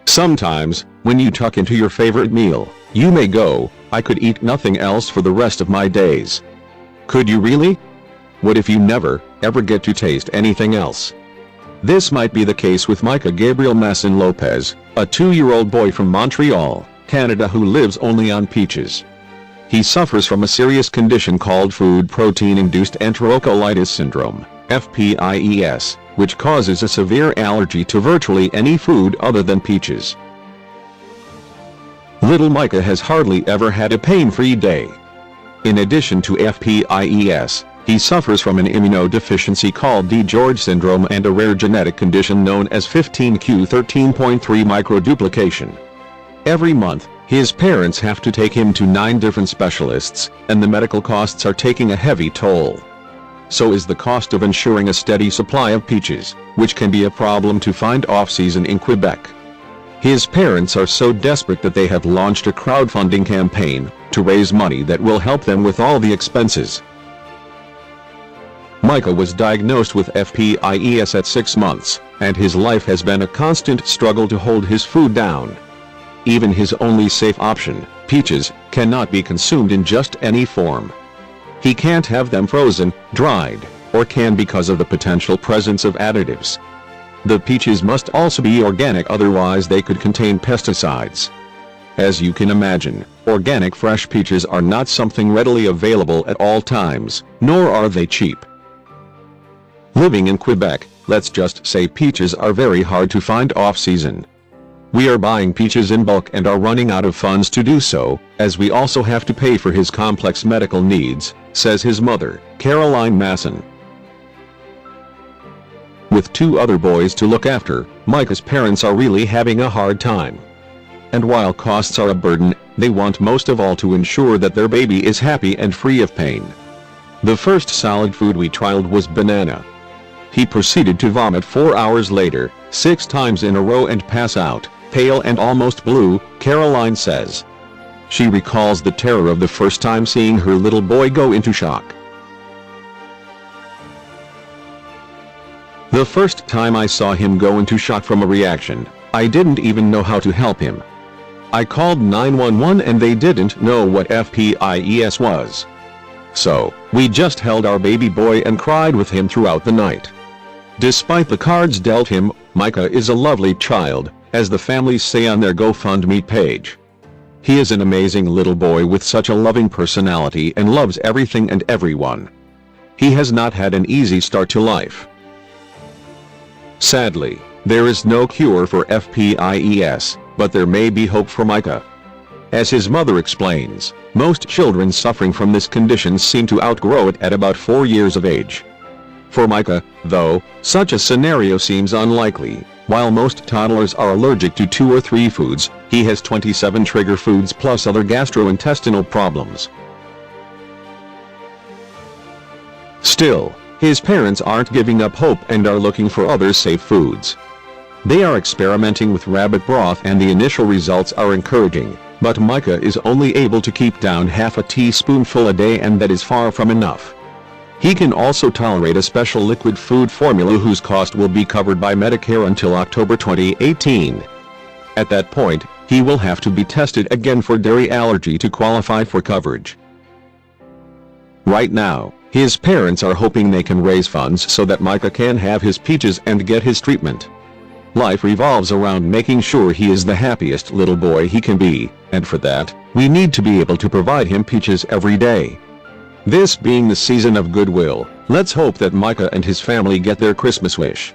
Sometimes, when you tuck into your favorite meal, you may go, "I could eat nothing else for the rest of my days." Could you really? What if you never, ever get to taste anything else? This might be the case with Micah Gabriel Masson Lopez, a 2-year-old boy from Montreal, Canada who lives only on peaches. He suffers from a serious condition called food protein-induced enterocolitis syndrome, FPIES, which causes a severe allergy to virtually any food other than peaches. Little Micah has hardly ever had a pain-free day. In addition to FPIES, he suffers from an immunodeficiency called DiGeorge syndrome and a rare genetic condition known as 15q13.3 microduplication. Every month, his parents have to take him to 9 different specialists, and the medical costs are taking a heavy toll. So is the cost of ensuring a steady supply of peaches, which can be a problem to find off-season in Quebec. His parents are so desperate that they have launched a crowdfunding campaign to raise money that will help them with all the expenses. Micah was diagnosed with FPIES at 6 months, and his life has been a constant struggle to hold his food down. Even his only safe option, peaches, cannot be consumed in just any form. He can't have them frozen, dried, or canned because of the potential presence of additives. The peaches must also be organic, otherwise they could contain pesticides. As you can imagine, organic fresh peaches are not something readily available at all times, nor are they cheap. Living in Quebec, let's just say peaches are very hard to find off-season. We are buying peaches in bulk and are running out of funds to do so, as we also have to pay for his complex medical needs, says his mother, Caroline Masson. With 2 other boys to look after, Micah's parents are really having a hard time. And while costs are a burden, they want most of all to ensure that their baby is happy and free of pain. The first solid food we trialed was banana. He proceeded to vomit 4 hours later, 6 times in a row and pass out, pale and almost blue, Caroline says. She recalls the terror of the first time seeing her little boy go into shock. The first time I saw him go into shock from a reaction, I didn't even know how to help him. I called 911 and they didn't know what FPIES was. So, we just held our baby boy and cried with him throughout the night. Despite the cards dealt him, Micah is a lovely child, as the families say on their GoFundMe page. He is an amazing little boy with such a loving personality and loves everything and everyone. He has not had an easy start to life. Sadly, there is no cure for FPIES, but there may be hope for Micah. As his mother explains, most children suffering from this condition seem to outgrow it at about 4 years of age. For Micah, though, such a scenario seems unlikely. While most toddlers are allergic to 2 or 3 foods, he has 27 trigger foods plus other gastrointestinal problems. Still, his parents aren't giving up hope and are looking for other safe foods. They are experimenting with rabbit broth and the initial results are encouraging, but Micah is only able to keep down half a teaspoonful a day, and that is far from enough. He can also tolerate a special liquid food formula whose cost will be covered by Medicare until October 2018. At that point, he will have to be tested again for dairy allergy to qualify for coverage. Right now, his parents are hoping they can raise funds so that Micah can have his peaches and get his treatment. Life revolves around making sure he is the happiest little boy he can be, and for that, we need to be able to provide him peaches every day. This being the season of goodwill, let's hope that Micah and his family get their Christmas wish.